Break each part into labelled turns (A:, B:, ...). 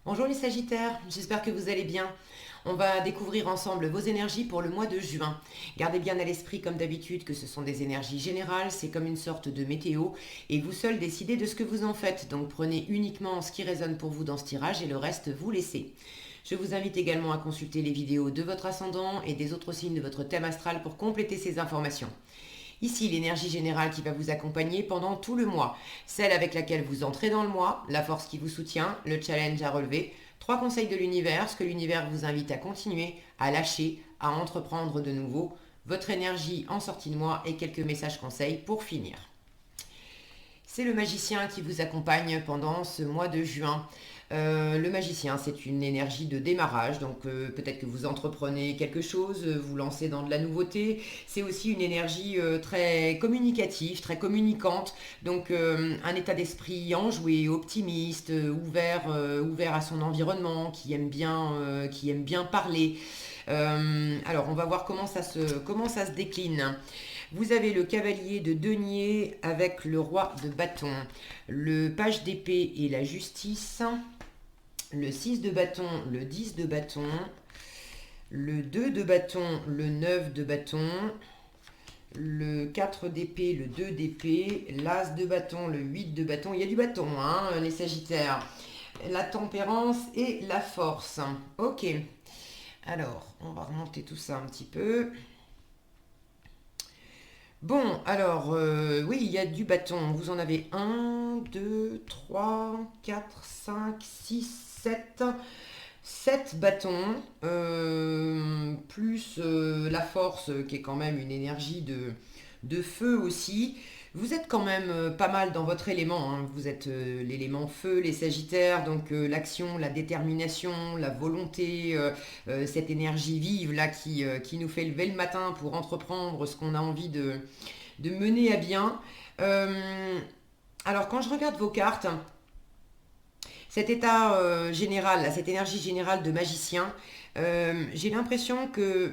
A: Bonjour les Sagittaires, j'espère que vous allez bien. On va découvrir ensemble vos énergies pour le mois de juin. Gardez bien à l'esprit comme d'habitude que ce sont des énergies générales, c'est comme une sorte de météo et vous seul décidez de ce que vous en faites. Donc prenez uniquement ce qui résonne pour vous dans ce tirage et le reste vous laissez. Je vous invite également à consulter les vidéos de votre ascendant et des autres signes de votre thème astral pour compléter ces informations. Ici, l'énergie générale qui va vous accompagner pendant tout le mois, celle avec laquelle vous entrez dans le mois, la force qui vous soutient, le challenge à relever, 3 conseils de l'univers, ce que l'univers vous invite à continuer, à lâcher, à entreprendre de nouveau, votre énergie en sortie de mois et quelques messages conseils pour finir. C'est le magicien qui vous accompagne pendant ce mois de juin. Le magicien, c'est une énergie de démarrage, donc peut-être que vous entreprenez quelque chose, vous lancez dans de la nouveauté. C'est aussi une énergie très communicative, très communicante, donc un état d'esprit enjoué, optimiste, ouvert à son environnement, qui aime bien parler. Alors, on va voir comment ça se décline. Vous avez le cavalier de denier avec le roi de bâton, le page d'épée et la justice, le 6 de bâton, le 10 de bâton, le 2 de bâton, le 9 de bâton, le 4 d'épée, le 2 d'épée, l'as de bâton, le 8 de bâton. Il y a du bâton, hein, les sagittaires. La tempérance et la force. Ok. Alors, on va remonter tout ça un petit peu. Bon, alors, oui, il y a du bâton. Vous en avez un, 2, 3, 4, 5, 6, 7. 7 bâtons, plus la force qui est quand même une énergie de feu aussi. Vous êtes quand même pas mal dans votre élément, hein. Vous êtes l'élément feu, les sagittaires, donc l'action, la détermination, la volonté, cette énergie vive là qui nous fait lever le matin pour entreprendre ce qu'on a envie de mener à bien. Euh, alors quand je regarde vos cartes, cet état général, là, cette énergie générale de magicien, j'ai l'impression que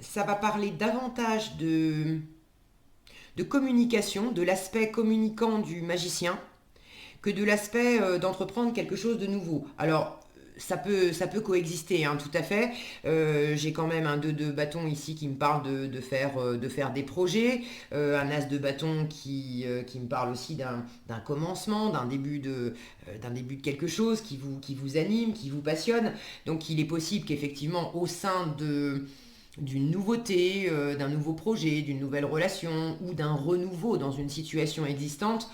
A: ça va parler davantage de communication, de l'aspect communicant du magicien, que de l'aspect d'entreprendre quelque chose de nouveau. Alors, ça peut coexister, hein, tout à fait. J'ai quand même un 2 de bâton ici qui me parle de faire des projets, un as de bâton qui me parle aussi d'un commencement, d'un début de quelque chose qui vous anime, qui vous passionne. Donc il est possible qu'effectivement au sein d'une nouveauté, d'un nouveau projet, d'une nouvelle relation ou d'un renouveau dans une situation existante,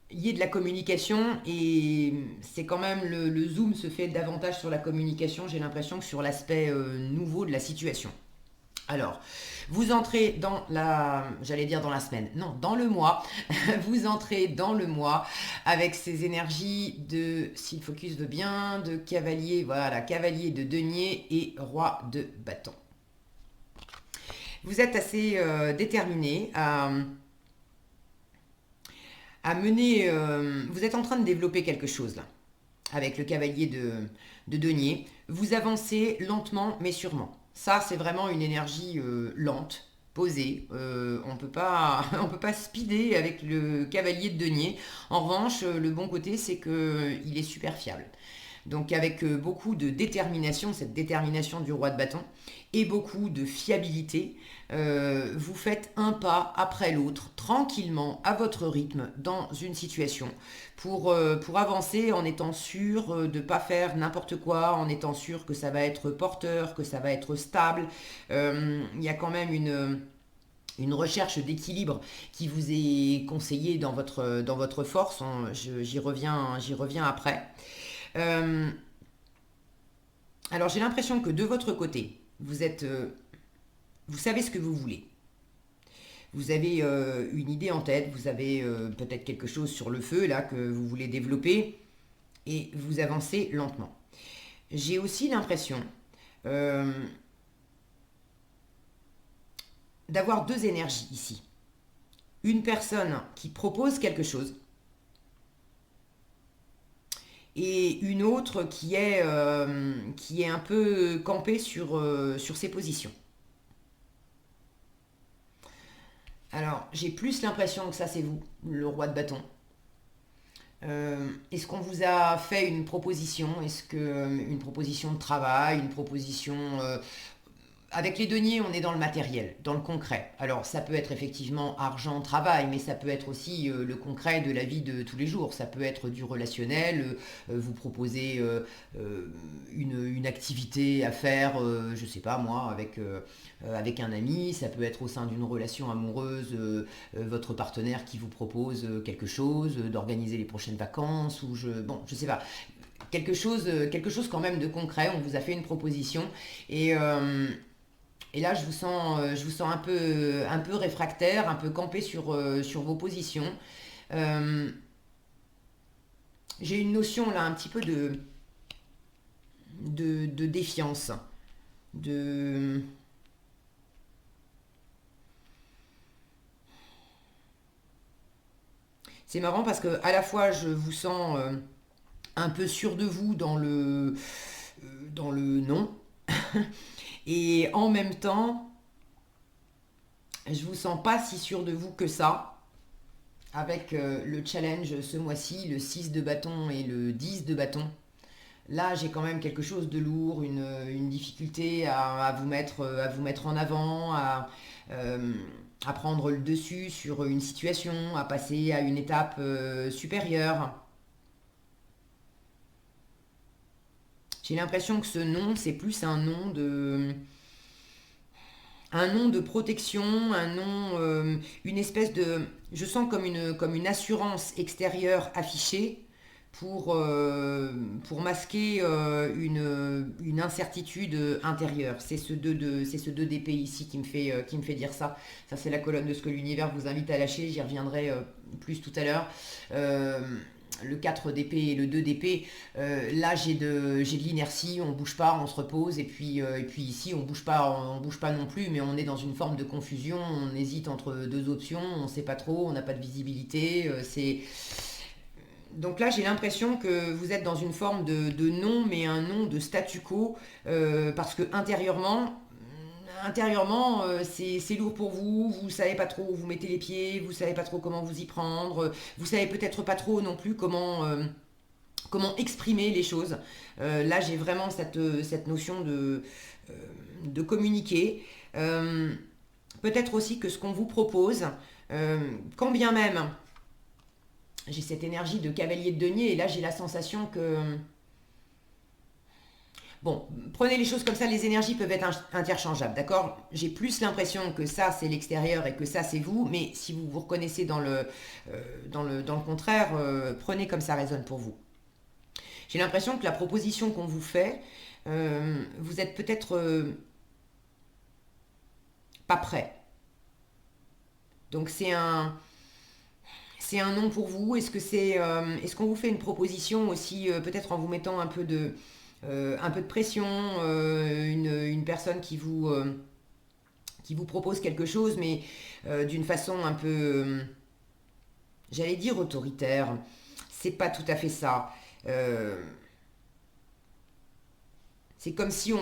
A: il y ait de la communication et c'est quand même le zoom se fait davantage sur la communication, j'ai l'impression, que sur l'aspect nouveau de la situation. Alors, vous entrez dans j'allais dire dans la semaine, non, dans le mois, vous entrez dans le mois avec ces énergies de, si le focus veut bien, de cavalier, voilà, cavalier de denier et roi de bâton. Vous êtes assez déterminé à mener, vous êtes en train de développer quelque chose là, avec le cavalier de denier. Vous avancez lentement mais sûrement. Ça, c'est vraiment une énergie lente, posée. On peut pas speeder avec le cavalier de denier. En revanche, le bon côté, c'est qu'il est super fiable. Donc avec beaucoup de détermination, cette détermination du roi de bâton, et beaucoup de fiabilité, vous faites un pas après l'autre, tranquillement, à votre rythme, dans une situation, pour avancer en étant sûr de ne pas faire n'importe quoi, en étant sûr que ça va être porteur, que ça va être stable. Il y a quand même une recherche d'équilibre qui vous est conseillée dans votre force. J'y reviens après. Euh, alors j'ai l'impression que de votre côté, vous savez ce que vous voulez. Vous avez une idée en tête, vous avez peut-être quelque chose sur le feu là que vous voulez développer et vous avancez lentement. J'ai aussi l'impression euh, d'avoir deux énergies ici. Une personne qui propose quelque chose et une autre qui est un peu campée sur ses positions. Alors, j'ai plus l'impression que ça, c'est vous, le roi de bâton. Est-ce qu'on vous a fait une proposition? Est-ce que une proposition de travail, une proposition avec les deniers, on est dans le matériel, dans le concret. Alors, ça peut être effectivement argent, travail, mais ça peut être aussi le concret de la vie de tous les jours. Ça peut être du relationnel, vous proposez une activité à faire, je sais pas moi, avec un ami. Ça peut être au sein d'une relation amoureuse, votre partenaire qui vous propose quelque chose, d'organiser les prochaines vacances, bon, je sais pas. Quelque chose quand même de concret. On vous a fait une proposition et et là, je vous sens un peu réfractaire, un peu campé sur vos positions. Euh, j'ai une notion là un petit peu de défiance. De... C'est marrant parce que à la fois je vous sens un peu sûr de vous dans le non, et en même temps, je vous sens pas si sûr de vous que ça. Avec le challenge ce mois-ci, le 6 de bâton et le 10 de bâton. Là, j'ai quand même quelque chose de lourd, une difficulté à vous mettre en avant, euh, à prendre le dessus sur une situation, à passer à une étape supérieure. J'ai l'impression que ce nom, c'est plus un nom de protection, un nom, une espèce de, je sens comme une assurance extérieure affichée pour masquer une incertitude intérieure. C'est ce 2 d'épée ici qui me fait dire ça. Ça, c'est la colonne de ce que l'univers vous invite à lâcher. J'y reviendrai plus tout à l'heure. Euh, le 4 d'épée et le 2 d'épée, là j'ai de l'inertie, on bouge pas, on se repose, et puis ici on bouge pas non plus, mais on est dans une forme de confusion, on hésite entre deux options, on sait pas trop, on n'a pas de visibilité, donc là, j'ai l'impression que vous êtes dans une forme de non, mais un non de statu quo, parce que intérieurement, c'est lourd pour vous, vous savez pas trop où vous mettez les pieds, vous savez pas trop comment vous y prendre, vous savez peut-être pas trop non plus comment exprimer les choses. Là, j'ai vraiment cette notion euh, de communiquer. Euh, Peut-être aussi que ce qu'on vous propose, quand bien même j'ai cette énergie de cavalier de denier, et là j'ai la sensation que... Bon, prenez les choses comme ça, les énergies peuvent être interchangeables, d'accord? J'ai plus l'impression que ça c'est l'extérieur et que ça c'est vous, mais si vous vous reconnaissez dans le contraire, prenez comme ça résonne pour vous. J'ai l'impression que la proposition qu'on vous fait, vous êtes peut-être pas prêt. Donc c'est un non pour vous. Est-ce qu'on vous fait une proposition aussi, peut-être en vous mettant un peu de pression, une personne qui vous propose quelque chose, mais d'une façon un peu, j'allais dire autoritaire. C'est pas tout à fait ça. Euh, c'est comme si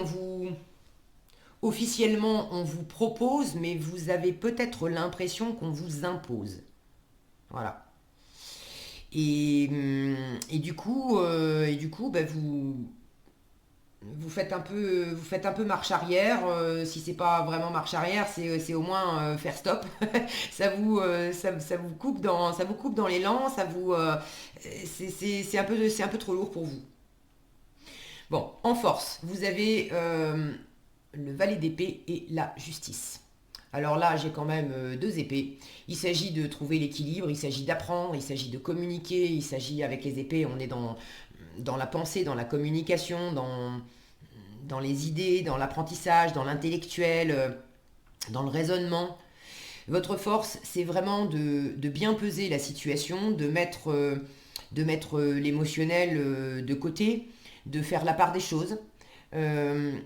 A: officiellement, on vous propose, mais vous avez peut-être l'impression qu'on vous impose. Voilà. Et du coup, bah, vous faites un peu marche arrière. Si c'est pas vraiment marche arrière, c'est au moins faire stop. Ça vous coupe ça vous coupe dans l'élan. C'est un peu trop lourd pour vous. Bon, en force, vous avez le valet d'épée et la justice. Alors là, j'ai quand même deux épées. Il s'agit de trouver l'équilibre, il s'agit d'apprendre, il s'agit de communiquer, il s'agit avec les épées, on est dans la pensée, dans la communication, dans les idées, dans l'apprentissage, dans l'intellectuel, dans le raisonnement. Votre force, c'est vraiment de bien peser la situation, de mettre l'émotionnel de côté, de faire la part des choses. Euh,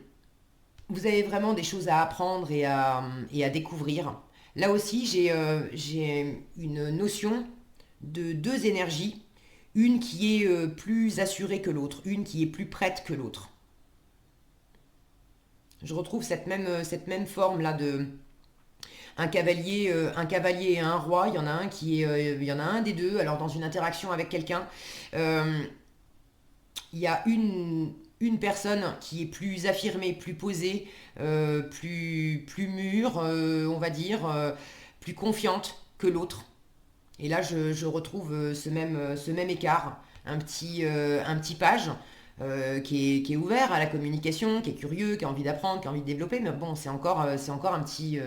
A: Vous avez vraiment des choses à apprendre et à découvrir. Là aussi, j'ai une notion de deux énergies, une qui est plus assurée que l'autre, une qui est plus prête que l'autre. Je retrouve cette même forme là un cavalier et un roi, il y en a un des deux. Alors dans une interaction avec quelqu'un, euh, il y a une personne qui est plus affirmée, plus posée, plus mûre, on va dire, plus confiante que l'autre. Et là, je retrouve ce même écart, un petit page qui est ouvert à la communication, qui est curieux, qui a envie d'apprendre, qui a envie de développer, mais bon, c'est encore un petit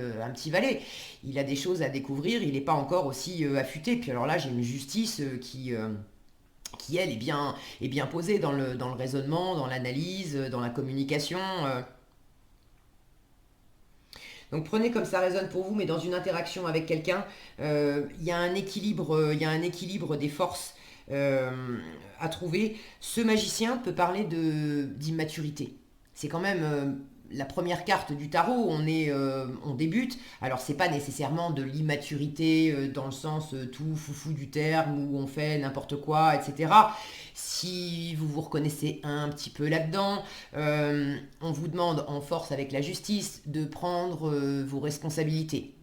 A: valet. Il a des choses à découvrir, il n'est pas encore aussi affûté. Puis alors là, j'ai une justice qui elle, est bien posée dans le raisonnement, dans l'analyse, dans la communication. Donc prenez comme ça résonne pour vous, mais dans une interaction avec quelqu'un, il y a un équilibre des forces euh, à trouver. Ce magicien peut parler d'immaturité. C'est quand même la première carte du tarot. On débute. Alors c'est pas nécessairement de l'immaturité dans le sens tout foufou du terme où on fait n'importe quoi, etc. Si vous vous reconnaissez un petit peu là-dedans, on vous demande en force avec la justice de prendre vos responsabilités,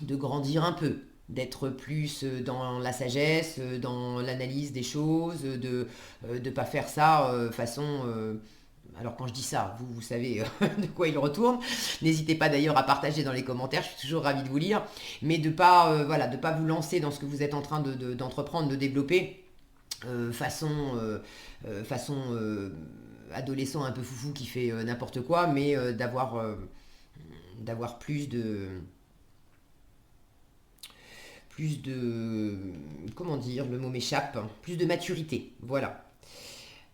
A: de grandir un peu, d'être plus dans la sagesse, dans l'analyse des choses, de ne pas faire ça façon... alors quand je dis ça, vous savez de quoi il retourne. N'hésitez pas d'ailleurs à partager dans les commentaires, je suis toujours ravie de vous lire. Mais de pas, voilà, de pas vous lancer dans ce que vous êtes en train d'entreprendre, de développer façon adolescent un peu foufou qui fait n'importe quoi, mais d'avoir plus de, comment dire, le mot m'échappe, plus de maturité, voilà.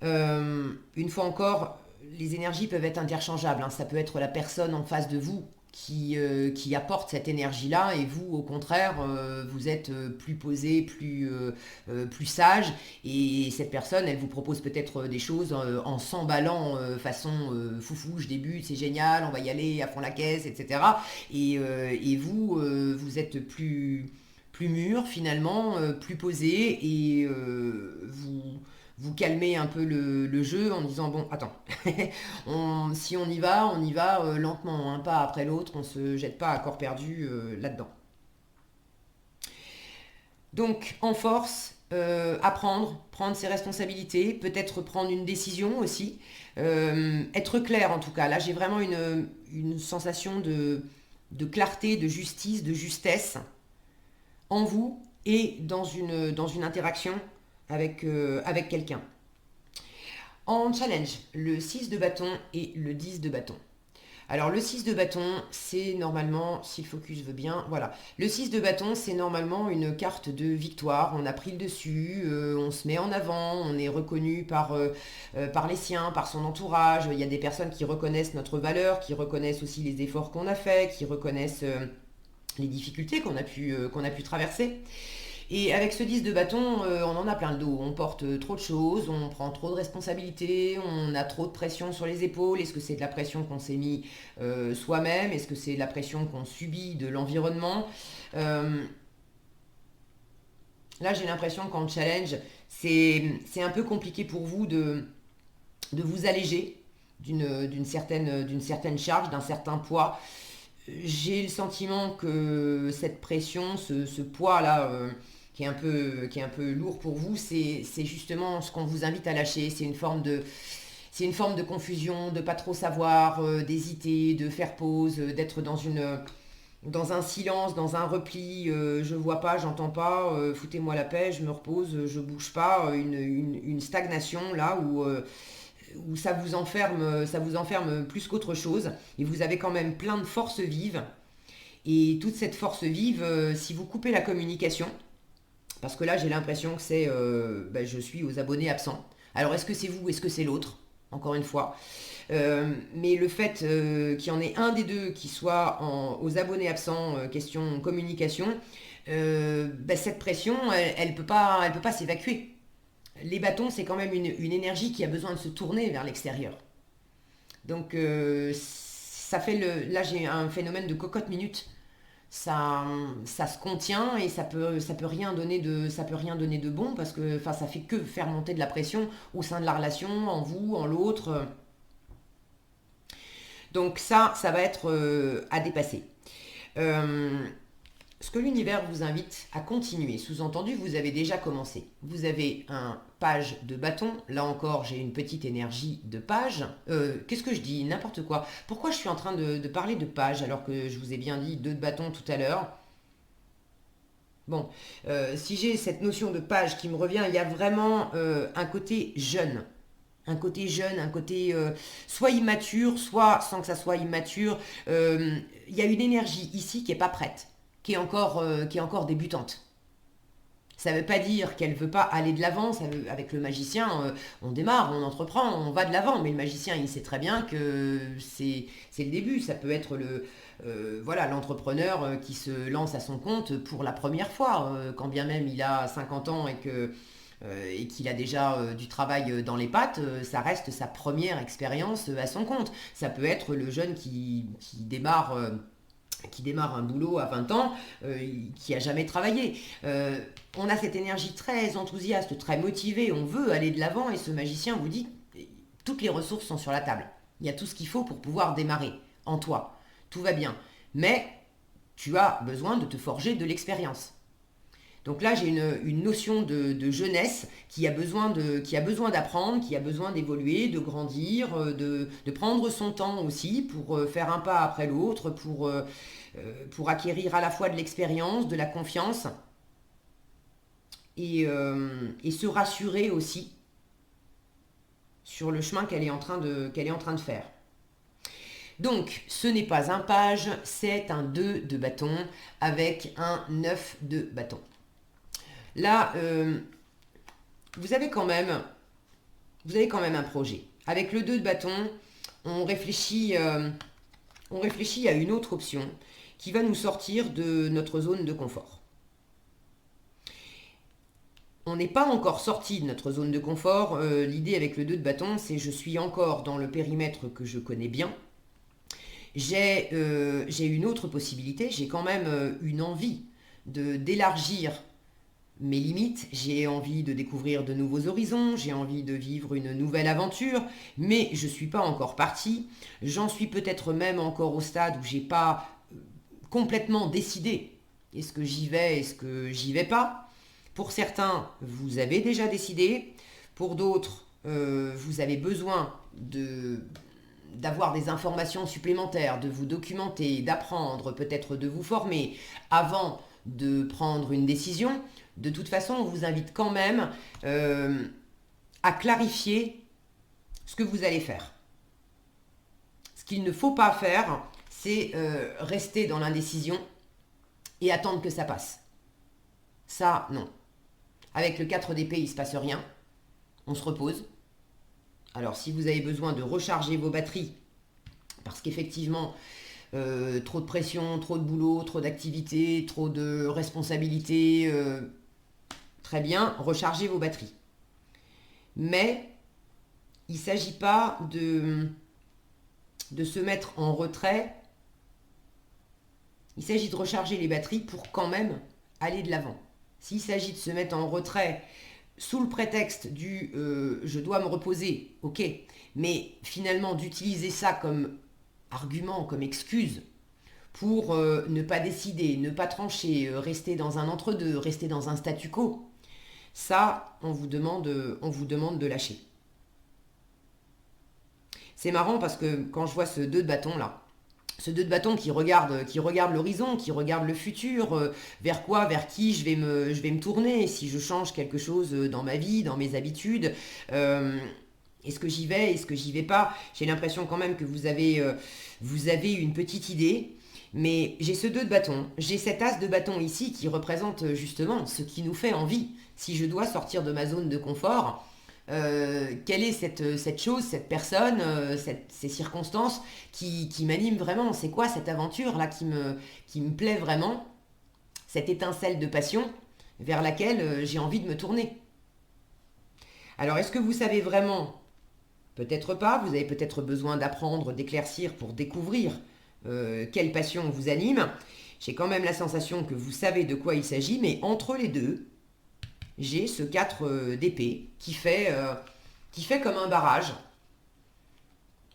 A: Une fois encore, les énergies peuvent être interchangeables, hein. Ça peut être la personne en face de vous qui apporte cette énergie-là et vous, au contraire, vous êtes plus posé, plus sage et cette personne, elle vous propose peut-être des choses en s'emballant façon foufou, je débute, c'est génial, on va y aller à fond la caisse, etc. Et vous, vous êtes plus mûr finalement, plus posé et vous calmez un peu le jeu en disant bon attends si on y va lentement, un pas après l'autre, on se jette pas à corps perdu là-dedans. Donc en force, apprendre, prendre ses responsabilités, peut-être prendre une décision aussi, être clair en tout cas. Là j'ai vraiment une sensation de clarté, de justice, de justesse en vous et dans une interaction avec quelqu'un. En challenge, le 6 de bâton et le 10 de bâton. Alors le 6 de bâton, c'est normalement, si le focus veut bien, voilà. Le 6 de bâton, c'est normalement une carte de victoire. On a pris le dessus, on se met en avant, on est reconnu par les siens, par son entourage. Il y a des personnes qui reconnaissent notre valeur, qui reconnaissent aussi les efforts qu'on a faits, qui reconnaissent les difficultés qu'on a pu traverser. Et avec ce 10 de bâton, on en a plein le dos. On porte trop de choses, on prend trop de responsabilités, on a trop de pression sur les épaules. Est-ce que c'est de la pression qu'on s'est mis soi-même? Est-ce que c'est de la pression qu'on subit de l'environnement? Là, j'ai l'impression qu'en challenge, c'est un peu compliqué pour vous de vous alléger d'une certaine charge, d'un certain poids. J'ai le sentiment que cette pression, ce poids-là, qui est un peu lourd pour vous, c'est justement ce qu'on vous invite à lâcher. C'est une forme de confusion, de pas trop savoir, d'hésiter, de faire pause, d'être dans un silence, dans un repli. Je vois pas, j'entends pas, foutez-moi la paix, je me repose, je bouge pas. Une stagnation là où ça vous enferme plus qu'autre chose. Et vous avez quand même plein de forces vives. Et toute cette force vive, si vous coupez la communication, parce que là j'ai l'impression que c'est je suis aux abonnés absents. Alors est-ce que c'est vous, est-ce que c'est l'autre? Encore une fois. Mais le fait qu'il y en ait un des deux qui soit aux abonnés absents, question communication, cette pression, elle peut pas s'évacuer. Les bâtons, c'est quand même une énergie qui a besoin de se tourner vers l'extérieur. Donc, ça fait là, j'ai un phénomène de cocotte minute. Ça se contient et ça peut rien donner de bon parce que, enfin, ça fait que faire monter de la pression au sein de la relation, en vous, en l'autre. Donc ça va être à dépasser. Ce que l'univers vous invite à continuer, sous-entendu, vous avez déjà commencé. Vous avez un page de bâton, là encore j'ai une petite énergie de page. Qu'est-ce que je dis? N'importe quoi. Pourquoi je suis en train de parler de page alors que je vous ai bien dit 2 de bâton tout à l'heure? Bon, si j'ai cette notion de page qui me revient, il y a vraiment un côté jeune. Un côté jeune, un côté soit immature, soit sans que ça soit immature. Il y a une énergie ici qui n'est pas prête, qui est encore débutante. Ça ne veut pas dire qu'elle ne veut pas aller de l'avant. Avec le magicien, on démarre, on entreprend, on va de l'avant. Mais le magicien, il sait très bien que c'est le début. Ça peut être voilà, l'entrepreneur qui se lance à son compte pour la première fois, quand bien même il a 50 ans et qu'il a déjà du travail dans les pattes, ça reste sa première expérience à son compte. Ça peut être le jeune qui démarre un boulot à 20 ans, qui a jamais travaillé. On a cette énergie très enthousiaste, très motivée, on veut aller de l'avant et ce magicien vous dit toutes les ressources sont sur la table. Il y a tout ce qu'il faut pour pouvoir démarrer en toi. Tout va bien. Mais tu as besoin de te forger de l'expérience. Donc là, j'ai une notion de jeunesse qui a besoin d'apprendre, qui a besoin d'évoluer, de grandir, de prendre son temps aussi pour faire un pas après l'autre, pour acquérir à la fois de l'expérience, de la confiance et se rassurer aussi sur le chemin qu'elle est en train de faire. Donc, ce n'est pas un page, c'est un 2 de bâton avec un 9 de bâton. Là, vous avez quand même un projet. Avec le 2 de bâton, on réfléchit à une autre option qui va nous sortir de notre zone de confort. On n'est pas encore sorti de notre zone de confort. L'idée avec le 2 de bâton, c'est je suis encore dans le périmètre que je connais bien. J'ai une autre possibilité, j'ai quand même une envie d'élargir mes limites, j'ai envie de découvrir de nouveaux horizons, j'ai envie de vivre une nouvelle aventure, mais je ne suis pas encore parti. J'en suis peut-être même encore au stade où je n'ai pas complètement décidé. Est-ce que j'y vais, est-ce que j'y vais pas? Pour certains, vous avez déjà décidé. Pour d'autres, vous avez besoin d'avoir des informations supplémentaires, de vous documenter, d'apprendre, peut-être de vous former avant de prendre une décision. De toute façon, on vous invite quand même à clarifier ce que vous allez faire. Ce qu'il ne faut pas faire, c'est rester dans l'indécision et attendre que ça passe. Ça, non. Avec le 4 d'épée, il ne se passe rien. On se repose. Alors, si vous avez besoin de recharger vos batteries, parce qu'effectivement, trop de pression, trop de boulot, trop d'activités, trop de responsabilités, très bien, rechargez vos batteries. Mais il ne s'agit pas de se mettre en retrait. Il s'agit de recharger les batteries pour quand même aller de l'avant. S'il s'agit de se mettre en retrait sous le prétexte du je dois me reposer, ok, mais finalement d'utiliser ça comme argument, comme excuse pour ne pas décider, ne pas trancher, rester dans un entre-deux, rester dans un statu quo, ça, on vous demande de lâcher. C'est marrant parce que quand je vois ce 2 de bâton là, ce 2 de bâton qui regarde l'horizon, qui regarde le futur, vers quoi, vers qui je vais me tourner, si je change quelque chose dans ma vie, dans mes habitudes, est-ce que j'y vais, est-ce que j'y vais pas? J'ai l'impression quand même que vous avez une petite idée, mais j'ai ce 2 de bâton, j'ai cet as de bâton ici qui représente justement ce qui nous fait envie. Si je dois sortir de ma zone de confort, quelle est cette chose, cette personne, ces circonstances qui m'animent vraiment? C'est quoi cette aventure-là qui me plaît vraiment? Cette étincelle de passion vers laquelle j'ai envie de me tourner. Alors, est-ce que vous savez vraiment? Peut-être pas, vous avez peut-être besoin d'apprendre, d'éclaircir pour découvrir quelle passion vous anime. J'ai quand même la sensation que vous savez de quoi il s'agit, mais entre les deux, j'ai ce 4 d'épée qui fait comme un barrage.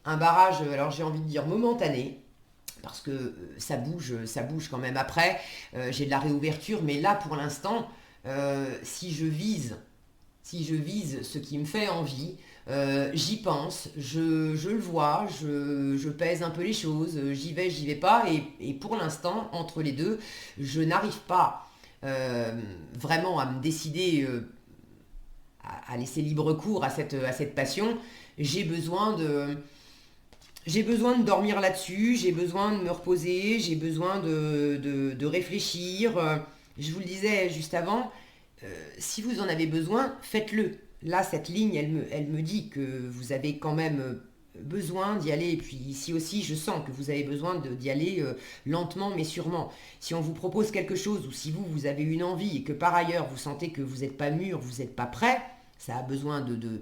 A: Un barrage, alors j'ai envie de dire momentané, parce que ça bouge quand même après. J'ai de la réouverture, mais là pour l'instant, si je vise ce qui me fait envie, j'y pense, je le vois, je pèse un peu les choses, j'y vais pas, et pour l'instant, entre les deux, je n'arrive pas vraiment à me décider à laisser libre cours à cette passion. J'ai besoin de, j'ai besoin de dormir là-dessus, j'ai besoin de me reposer, j'ai besoin de réfléchir. Je vous le disais juste avant, si vous en avez besoin, faites-le. Là, cette ligne, elle me dit que vous avez quand même besoin d'y aller. Et puis ici aussi, je sens que vous avez besoin d'y aller lentement mais sûrement. Si on vous propose quelque chose ou si vous avez une envie et que par ailleurs vous sentez que vous n'êtes pas mûr, vous n'êtes pas prêt, ça a besoin de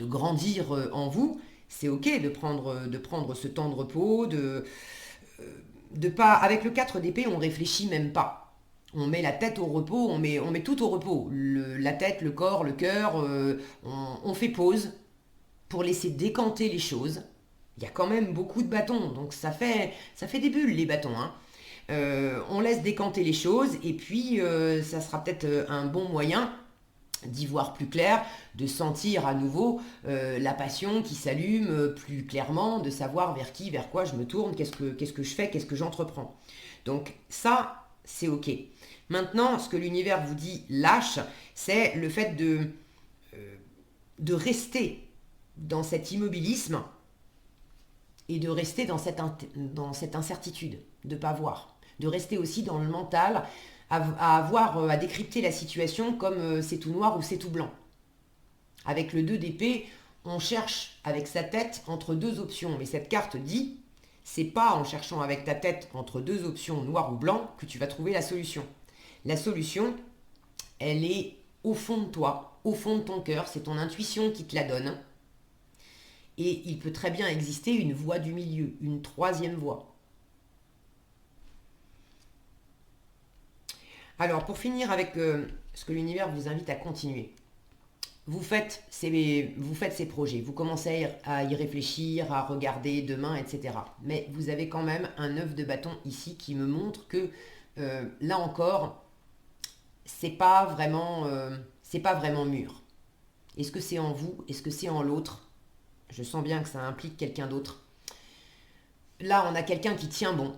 A: grandir en vous, c'est ok de prendre ce temps de repos, de pas... Avec le 4 d'épée, on réfléchit même pas. On met la tête au repos, on met tout au repos. La tête, le corps, le cœur, on fait pause pour laisser décanter les choses. Il y a quand même beaucoup de bâtons, donc ça fait des bulles les bâtons, hein. On laisse décanter les choses et puis ça sera peut-être un bon moyen d'y voir plus clair, de sentir à nouveau la passion qui s'allume plus clairement, de savoir vers qui, vers quoi je me tourne, qu'est-ce que je fais, qu'est-ce que j'entreprends. Donc ça, c'est ok. Maintenant, ce que l'univers vous dit lâche, c'est le fait de rester dans cet immobilisme et de rester dans cette incertitude, de ne pas voir. De rester aussi dans le mental, à décrypter la situation comme c'est tout noir ou c'est tout blanc. Avec le 2 d'épée, on cherche avec sa tête entre deux options. Mais cette carte dit, c'est pas en cherchant avec ta tête entre deux options noir ou blanc que tu vas trouver la solution. La solution, elle est au fond de toi, au fond de ton cœur, c'est ton intuition qui te la donne. Et il peut très bien exister une voie du milieu, une troisième voie. Alors, pour finir avec ce que l'univers vous invite à continuer, vous faites ces projets, vous commencez à y réfléchir, à regarder demain, etc. Mais vous avez quand même un 9 de bâton ici qui me montre que, là encore, c'est pas vraiment mûr. Est-ce que c'est en vous? Est-ce que c'est en l'autre? Je sens bien que ça implique quelqu'un d'autre. Là, on a quelqu'un qui tient bon.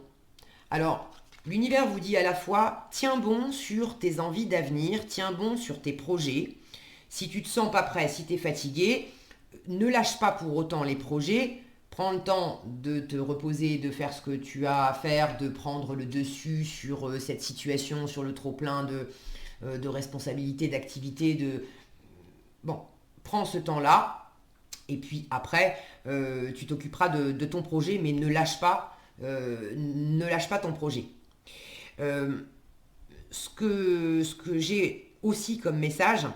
A: Alors, l'univers vous dit à la fois, tiens bon sur tes envies d'avenir, tiens bon sur tes projets. Si tu te sens pas prêt, si tu es fatigué, ne lâche pas pour autant les projets. Prends le temps de te reposer, de faire ce que tu as à faire, de prendre le dessus sur cette situation, sur le trop-plein de responsabilités, d'activités. Bon, prends ce temps-là. Et puis après, tu t'occuperas de ton projet, mais ne lâche pas ton projet. Ce que j'ai aussi comme message,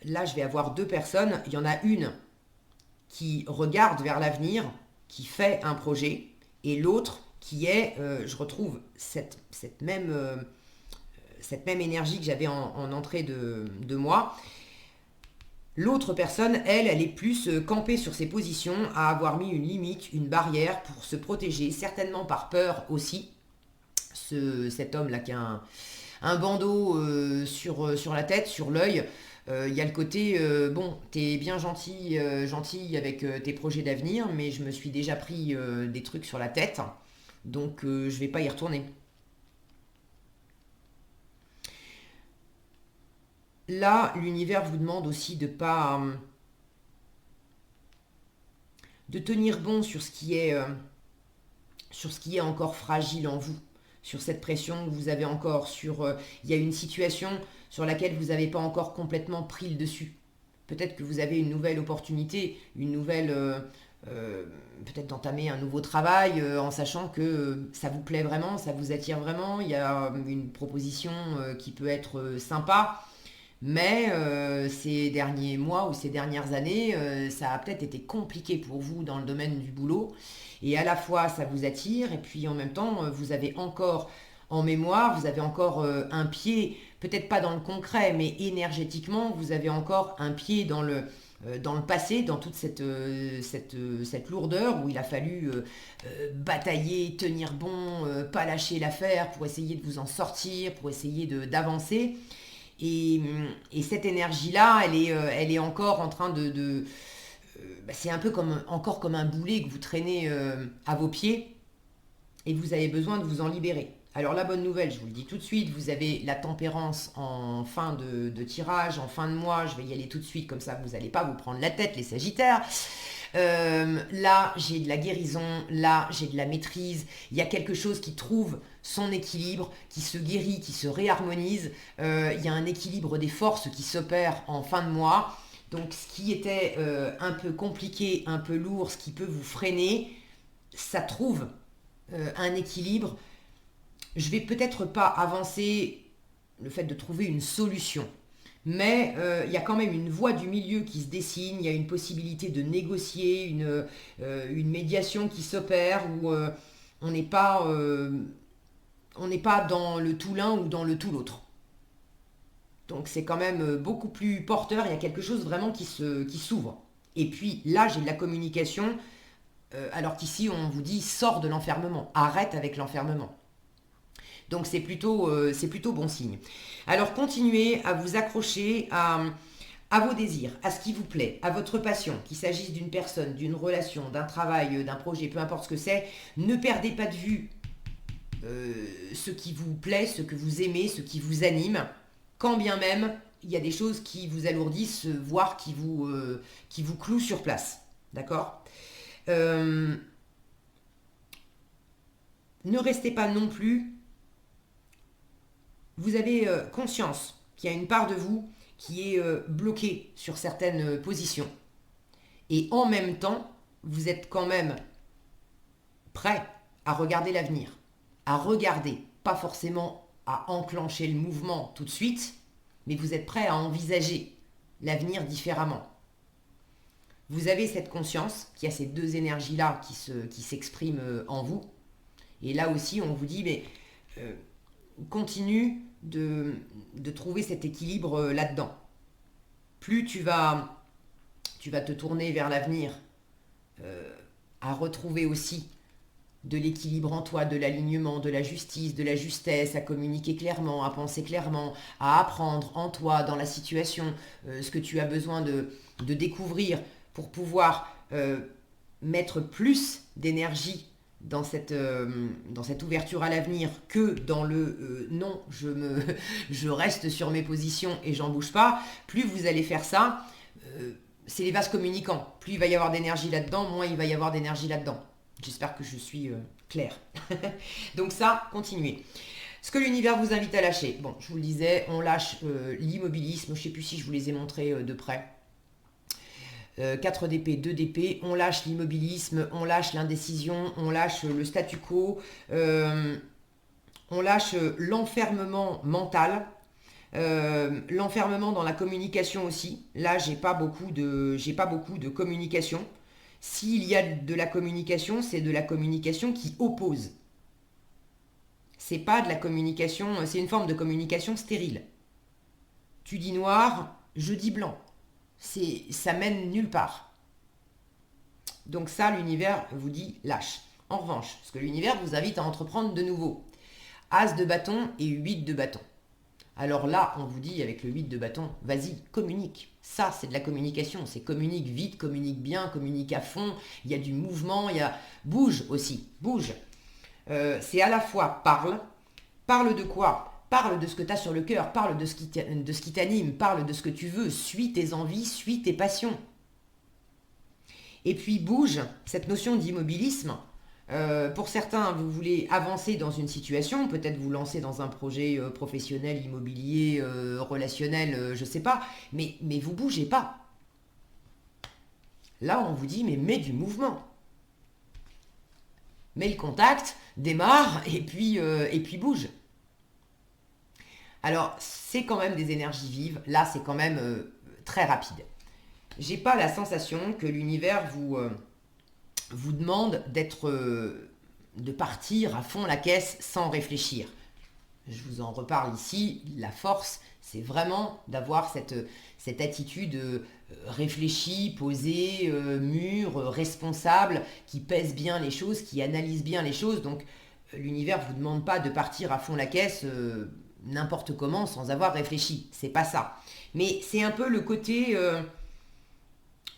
A: là je vais avoir deux personnes. Il y en a une qui regarde vers l'avenir, qui fait un projet, et l'autre qui est, je retrouve cette même énergie que j'avais en entrée de moi. L'autre personne, elle est plus campée sur ses positions, à avoir mis une limite, une barrière pour se protéger, certainement par peur aussi. Cet homme-là qui a un bandeau sur la tête, sur l'œil, il y a le côté, bon, t'es bien gentil avec tes projets d'avenir, mais je me suis déjà pris des trucs sur la tête, donc je vais pas y retourner. Là, l'univers vous demande aussi de tenir bon sur ce qui est encore fragile en vous, sur cette pression que vous avez encore, il y a une situation sur laquelle vous n'avez pas encore complètement pris le dessus. Peut-être que vous avez une nouvelle opportunité, peut-être d'entamer un nouveau travail en sachant que ça vous plaît vraiment, ça vous attire vraiment, il y a une proposition qui peut être sympa. Mais ces derniers mois ou ces dernières années, ça a peut-être été compliqué pour vous dans le domaine du boulot. Et à la fois, ça vous attire, et puis en même temps, vous avez encore en mémoire, vous avez encore un pied, peut-être pas dans le concret, mais énergétiquement, vous avez encore un pied dans le passé, dans toute cette lourdeur où il a fallu batailler, tenir bon, pas lâcher l'affaire pour essayer de vous en sortir, pour essayer d'avancer. Et cette énergie-là, elle est encore en train c'est un peu encore comme un boulet que vous traînez à vos pieds et vous avez besoin de vous en libérer. Alors la bonne nouvelle, je vous le dis tout de suite, vous avez la tempérance en fin de tirage, en fin de mois, je vais y aller tout de suite, comme ça vous n'allez pas vous prendre la tête les Sagittaires. Là, j'ai de la guérison, là, j'ai de la maîtrise, il y a quelque chose qui trouve son équilibre, qui se guérit, qui se réharmonise, il y a un équilibre des forces qui s'opère en fin de mois. Donc ce qui était un peu compliqué, un peu lourd, ce qui peut vous freiner, ça trouve un équilibre. Je vais peut-être pas avancer le fait de trouver une solution, mais il y a quand même une voie du milieu qui se dessine, il y a une possibilité de négocier, une médiation qui s'opère où on n'est pas, dans le tout l'un ou dans le tout l'autre. Donc c'est quand même beaucoup plus porteur, il y a quelque chose vraiment qui s'ouvre. Et puis là, j'ai de la communication, alors qu'ici on vous dit sors de l'enfermement, arrête avec l'enfermement. Donc c'est plutôt bon signe. Alors continuez à vous accrocher à vos désirs, à ce qui vous plaît, à votre passion, qu'il s'agisse d'une personne, d'une relation, d'un travail, d'un projet, peu importe ce que c'est. Ne perdez pas de vue ce qui vous plaît, ce que vous aimez, ce qui vous anime, quand bien même il y a des choses qui vous alourdissent, voire qui vous clouent sur place. D'accord ? Ne restez pas non plus. Vous avez conscience qu'il y a une part de vous qui est bloquée sur certaines positions. Et en même temps, vous êtes quand même prêt à regarder l'avenir. À regarder, pas forcément à enclencher le mouvement tout de suite, mais vous êtes prêt à envisager l'avenir différemment. Vous avez cette conscience qu'il y a ces deux énergies-là qui s'expriment en vous. Et là aussi, on vous dit, mais continue de trouver cet équilibre là-dedans. Plus tu vas te tourner vers l'avenir, à retrouver aussi de l'équilibre en toi, de l'alignement, de la justice, de la justesse, à communiquer clairement, à penser clairement, à apprendre en toi, dans la situation, ce que tu as besoin de découvrir pour pouvoir mettre plus d'énergie dans cette ouverture à l'avenir que dans le non, je reste sur mes positions et j'en bouge pas. Plus vous allez faire ça, c'est les vases communicants. Plus il va y avoir d'énergie là-dedans, moins il va y avoir d'énergie là-dedans. J'espère que je suis claire. Donc ça, continuez. Ce que l'univers vous invite à lâcher. Bon, je vous le disais, on lâche l'immobilisme. Je ne sais plus si je vous les ai montrés de près. 4 d'épée, 2 d'épée, on lâche l'immobilisme, on lâche l'indécision, on lâche le statu quo, on lâche l'enfermement mental, l'enfermement dans la communication aussi. Là, j'ai pas beaucoup de communication. S'il y a de la communication, c'est de la communication qui oppose. C'est pas de la communication, c'est une forme de communication stérile. Tu dis noir, je dis blanc. Ça mène nulle part. Donc ça, l'univers vous dit lâche. En revanche, ce que l'univers vous invite à entreprendre de nouveau. As de bâton et 8 de bâton. Alors là, on vous dit avec le 8 de bâton, vas-y, communique. Ça, c'est de la communication. C'est communique vite, communique bien, communique à fond. Il y a du mouvement, bouge aussi, bouge. C'est à la fois parle de quoi ? Parle de ce que tu as sur le cœur, parle de ce qui t'anime, parle de ce que tu veux, suis tes envies, suis tes passions. Et puis bouge, cette notion d'immobilisme. Pour certains, vous voulez avancer dans une situation, peut-être vous lancer dans un projet professionnel, immobilier, relationnel, je ne sais pas, mais vous ne bougez pas. Là, on vous dit, mais mets du mouvement. Mets le contact, démarre, et puis bouge. Alors, c'est quand même des énergies vives. Là, c'est quand même très rapide. J'ai pas la sensation que l'univers vous demande de partir à fond la caisse sans réfléchir. Je vous en reparle ici. La force, C'est vraiment d'avoir cette attitude réfléchie, posée, mûre, responsable, qui pèse bien les choses, qui analyse bien les choses. Donc l'univers ne vous demande pas de partir à fond la caisse n'importe comment sans avoir réfléchi. C'est pas ça. Mais c'est un peu le côté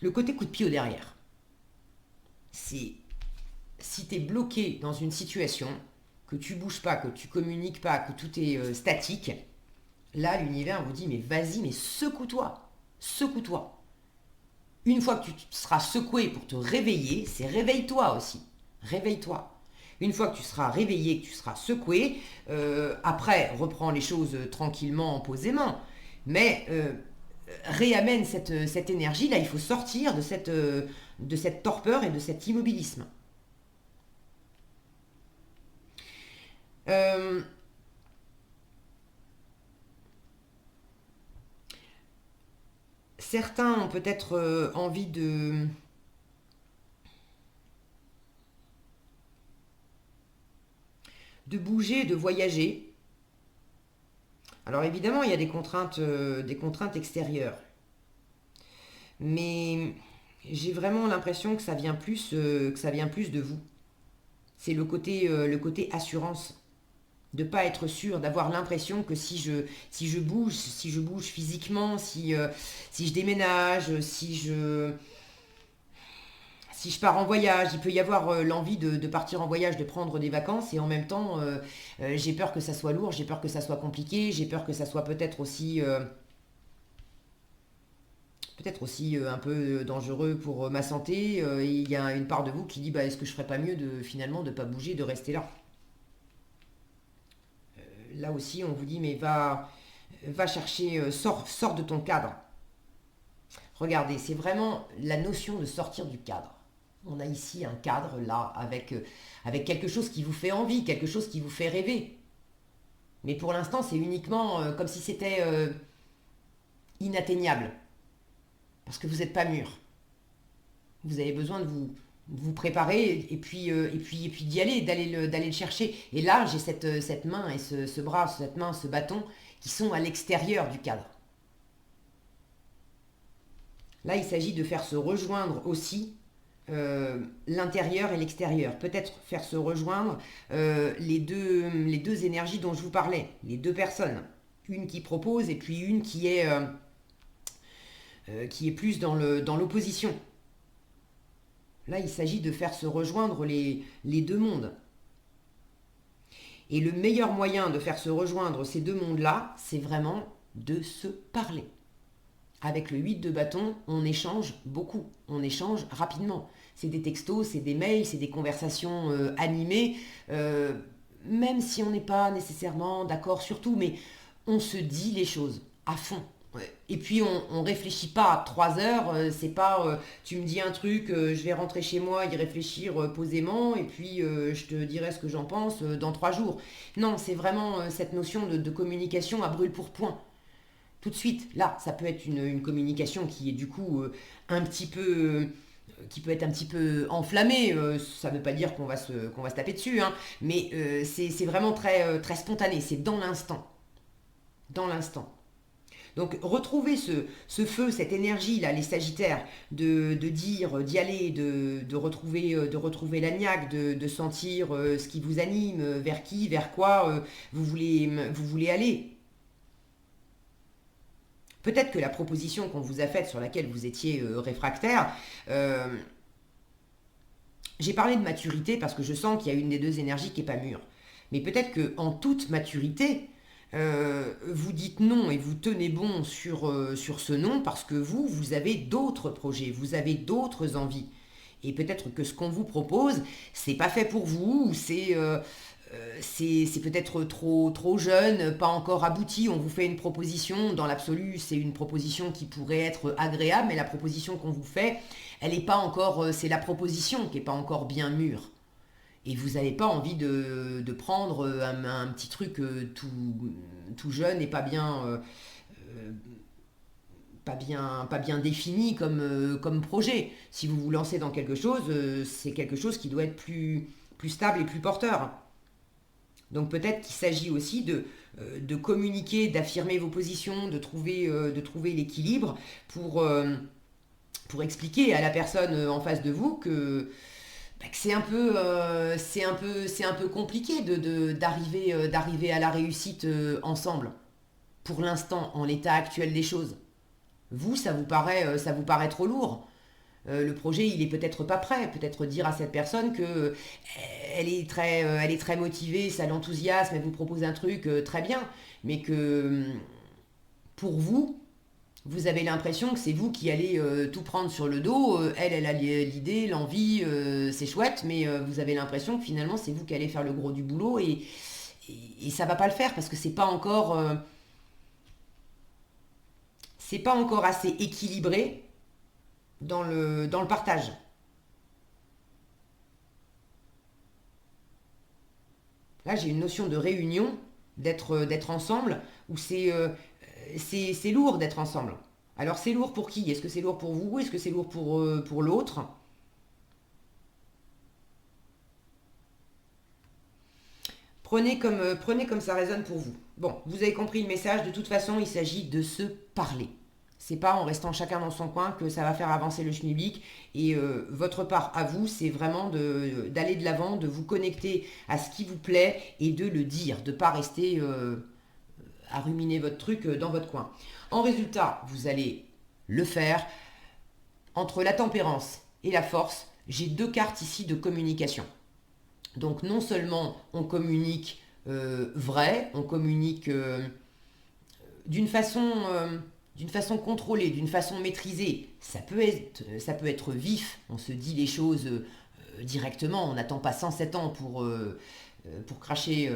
A: coup de pied au derrière. C'est si tu es bloqué dans une situation, que tu bouges pas, que tu communiques pas, que tout est statique, là l'univers vous dit mais vas-y, mais secoue-toi, secoue-toi. Une fois que tu seras secoué pour te réveiller, c'est réveille-toi aussi, réveille-toi. Une fois que tu seras réveillé, que tu seras secoué, après reprends les choses tranquillement, posément, mais réamène cette énergie, là il faut sortir de cette torpeur et de cet immobilisme. Euh, Certains ont peut-être envie de bouger, de voyager. Alors évidemment, il y a des contraintes extérieures. Mais j'ai vraiment l'impression que ça vient plus de vous. C'est le côté assurance. De ne pas être sûr, d'avoir l'impression que si je bouge, si je bouge physiquement, si je déménage, si je pars en voyage, il peut y avoir l'envie de partir en voyage, de prendre des vacances, et en même temps, j'ai peur que ça soit lourd, j'ai peur que ça soit compliqué, j'ai peur que ça soit peut-être aussi un peu dangereux pour ma santé. Et il y a une part de vous qui dit, bah, est-ce que je ferais pas mieux de finalement de pas bouger, de rester là. Là aussi, on vous dit, mais va chercher, sors de ton cadre. Regardez, c'est vraiment la notion de sortir du cadre. On a ici un cadre, là, avec quelque chose qui vous fait envie, quelque chose qui vous fait rêver. Mais pour l'instant, c'est uniquement comme si c'était inatteignable. Parce que vous n'êtes pas mûr. Vous avez besoin de vous préparer et puis d'y aller, d'aller le chercher. Et là, j'ai cette main et ce bras, cette main, ce bâton qui sont à l'extérieur du cadre. Là, il s'agit de faire se rejoindre aussi l'intérieur et l'extérieur. Peut-être faire se rejoindre les deux énergies dont je vous parlais, les deux personnes. Une qui propose et puis une qui est plus dans l'opposition. Là, il s'agit de faire se rejoindre les deux mondes. Et le meilleur moyen de faire se rejoindre ces deux mondes-là, c'est vraiment de se parler. Avec le 8 de bâton, on échange beaucoup, on échange rapidement. C'est des textos, c'est des mails, c'est des conversations animées, même si on n'est pas nécessairement d'accord sur tout, mais on se dit les choses à fond. Ouais. Et puis on réfléchit pas 3 heures, c'est pas tu me dis un truc, je vais rentrer chez moi, y réfléchir posément, et puis je te dirai ce que j'en pense dans 3 jours. Non, c'est vraiment cette notion de communication à brûle pour point. Tout de suite, là, ça peut être une communication qui est du coup un petit peu, qui peut être un petit peu enflammée. Ça ne veut pas dire qu'on va se taper dessus, hein, mais c'est vraiment très spontané, c'est dans l'instant. Dans l'instant. Donc retrouvez ce feu, cette énergie là, les Sagittaires, de dire, d'y aller, de retrouver la niaque, de sentir ce qui vous anime, vers qui, vers quoi vous voulez aller. Peut-être que la proposition qu'on vous a faite sur laquelle vous étiez réfractaire, j'ai parlé de maturité parce que je sens qu'il y a une des deux énergies qui n'est pas mûre. Mais peut-être qu'en toute maturité, vous dites non et vous tenez bon sur ce non parce que vous avez d'autres projets, vous avez d'autres envies. Et peut-être que ce qu'on vous propose, c'est pas fait pour vous, ou c'est peut-être trop jeune, pas encore abouti. On vous fait une proposition, dans l'absolu, c'est une proposition qui pourrait être agréable, mais la proposition qu'on vous fait, elle n'est pas encore, c'est la proposition qui n'est pas encore bien mûre. Et vous n'avez pas envie de prendre un petit truc tout jeune et pas bien défini comme projet. Si vous vous lancez dans quelque chose, c'est quelque chose qui doit être plus stable et plus porteur. Donc peut-être qu'il s'agit aussi de communiquer, d'affirmer vos positions, de trouver l'équilibre pour expliquer à la personne en face de vous que c'est un peu compliqué d'arriver à la réussite ensemble, pour l'instant, en l'état actuel des choses. Vous, ça vous paraît trop lourd. Le projet, il est peut-être pas prêt. Peut-être dire à cette personne que elle est très motivée, ça l'enthousiasme, elle vous propose un truc très bien, mais que pour vous, vous avez l'impression que c'est vous qui allez tout prendre sur le dos. Elle a l'idée, l'envie, c'est chouette, mais vous avez l'impression que finalement c'est vous qui allez faire le gros du boulot et ça va pas le faire parce que c'est pas encore assez équilibré dans le partage. Là, j'ai une notion de réunion, d'être ensemble, où c'est lourd d'être ensemble. Alors, c'est lourd pour qui? Est-ce que c'est lourd pour vous? Est-ce que c'est lourd pour l'autre? Prenez comme ça résonne pour vous. Bon, vous avez compris le message. De toute façon, il s'agit de se parler. C'est pas en restant chacun dans son coin que ça va faire avancer le schmilblick. Et votre part à vous, c'est vraiment d'aller de l'avant, de vous connecter à ce qui vous plaît et de le dire, de ne pas rester à ruminer votre truc dans votre coin. En résultat, vous allez le faire. Entre la tempérance et la force, j'ai deux cartes ici de communication. Donc non seulement on communique vrai, on communique d'une façon, d'une façon contrôlée, d'une façon maîtrisée. Ça peut être vif, on se dit les choses directement, on n'attend pas 107 ans pour cracher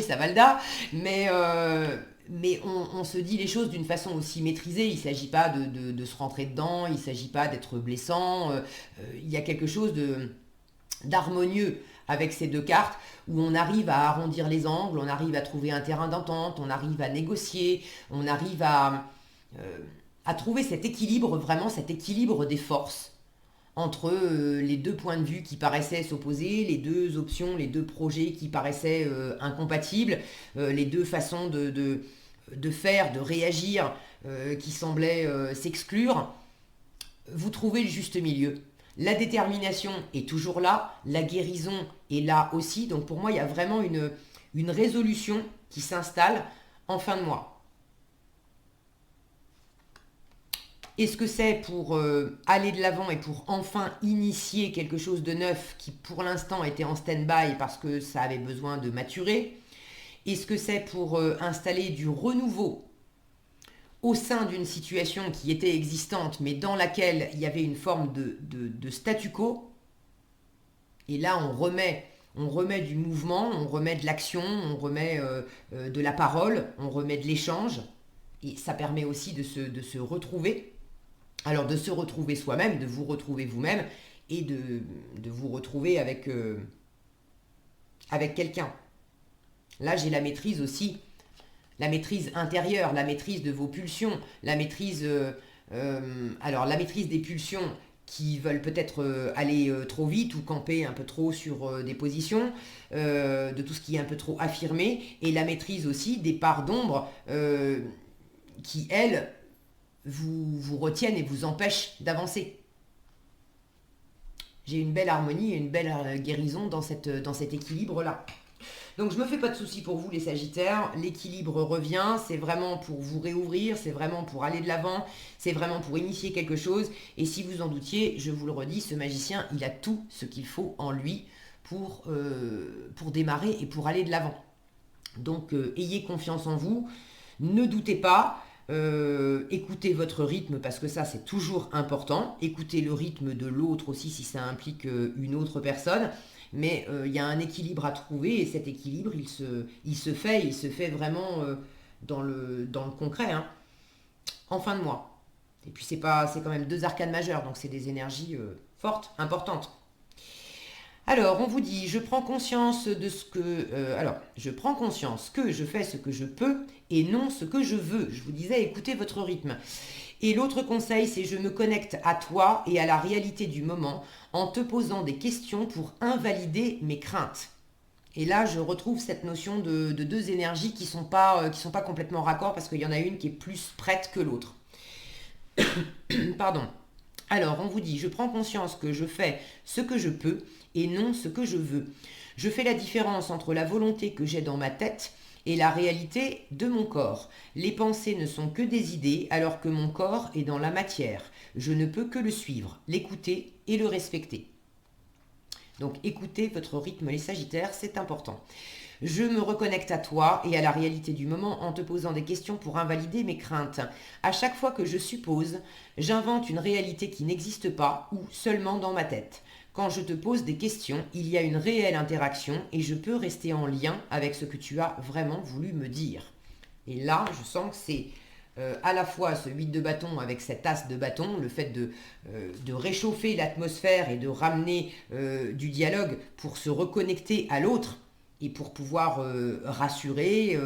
A: sa valda, mais on se dit les choses d'une façon aussi maîtrisée. Il ne s'agit pas de se rentrer dedans, il ne s'agit pas d'être blessant. Il y a quelque chose d'harmonieux avec ces deux cartes où on arrive à arrondir les angles, on arrive à trouver un terrain d'entente, on arrive à négocier, on arrive à trouver cet équilibre, vraiment cet équilibre des forces entre les deux points de vue qui paraissaient s'opposer, les deux options, les deux projets qui paraissaient incompatibles, les deux façons de faire, de réagir qui semblaient s'exclure. Vous trouvez le juste milieu. La détermination est toujours là, la guérison est là aussi. Donc pour moi, il y a vraiment une résolution qui s'installe en fin de mois. Est-ce que c'est pour aller de l'avant et pour enfin initier quelque chose de neuf qui pour l'instant était en stand-by parce que ça avait besoin de maturer? Est-ce que c'est pour installer du renouveau au sein d'une situation qui était existante mais dans laquelle il y avait une forme de statu quo? Et là on remet du mouvement, on remet de l'action, on remet de la parole, on remet de l'échange. Et ça permet aussi de se retrouver. Alors de se retrouver soi-même, de vous retrouver vous-même et de vous retrouver avec quelqu'un. Là j'ai la maîtrise aussi, la maîtrise intérieure, la maîtrise de vos pulsions, la maîtrise, alors la maîtrise des pulsions qui veulent peut-être aller trop vite ou camper un peu trop sur des positions, de tout ce qui est un peu trop affirmé, et la maîtrise aussi des parts d'ombre qui, elles, vous retiennent et vous empêchent d'avancer. J'ai une belle harmonie et une belle guérison dans cet équilibre-là. Donc je ne me fais pas de soucis pour vous les Sagittaires, l'équilibre revient, c'est vraiment pour vous réouvrir, c'est vraiment pour aller de l'avant, c'est vraiment pour initier quelque chose. Et si vous en doutiez, je vous le redis, ce magicien, il a tout ce qu'il faut en lui pour démarrer et pour aller de l'avant. Donc ayez confiance en vous, ne doutez pas. Écoutez votre rythme parce que ça c'est toujours important. Écoutez le rythme de l'autre aussi si ça implique une autre personne. Mais il y a un équilibre à trouver et cet équilibre il se fait vraiment dans le concret, hein, en fin de mois. Et puis c'est quand même deux arcanes majeures, donc c'est des énergies fortes, importantes. Alors, on vous dit, je prends conscience je prends conscience que je fais ce que je peux et non ce que je veux. Je vous disais, écoutez votre rythme. Et l'autre conseil, c'est je me connecte à toi et à la réalité du moment en te posant des questions pour invalider mes craintes. Et là, je retrouve cette notion de deux énergies qui sont pas complètement raccord parce qu'il y en a une qui est plus prête que l'autre. Pardon. Alors, on vous dit, je prends conscience que je fais ce que je peux et non ce que je veux. Je fais la différence entre la volonté que j'ai dans ma tête et la réalité de mon corps. Les pensées ne sont que des idées alors que mon corps est dans la matière. Je ne peux que le suivre, l'écouter et le respecter. Donc écoutez votre rythme les Sagittaires, c'est important. Je me reconnecte à toi et à la réalité du moment en te posant des questions pour invalider mes craintes. À chaque fois que je suppose, j'invente une réalité qui n'existe pas ou seulement dans ma tête. Quand je te pose des questions, il y a une réelle interaction et je peux rester en lien avec ce que tu as vraiment voulu me dire. Et là, je sens que c'est à la fois ce 8 de bâton avec cet as de bâton, le fait de réchauffer l'atmosphère et de ramener du dialogue pour se reconnecter à l'autre et pour pouvoir rassurer,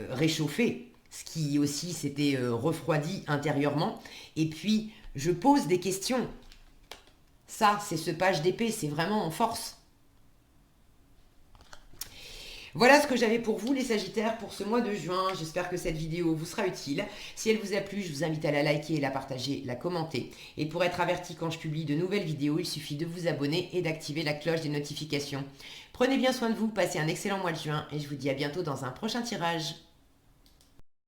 A: réchauffer, ce qui aussi s'était refroidi intérieurement. Et puis, je pose des questions. Ça, c'est ce page d'épée, c'est vraiment en force. Voilà ce que j'avais pour vous les Sagittaires pour ce mois de juin. J'espère que cette vidéo vous sera utile. Si elle vous a plu, je vous invite à la liker, la partager, la commenter. Et pour être averti quand je publie de nouvelles vidéos, il suffit de vous abonner et d'activer la cloche des notifications. Prenez bien soin de vous, passez un excellent mois de juin et je vous dis à bientôt dans un prochain tirage.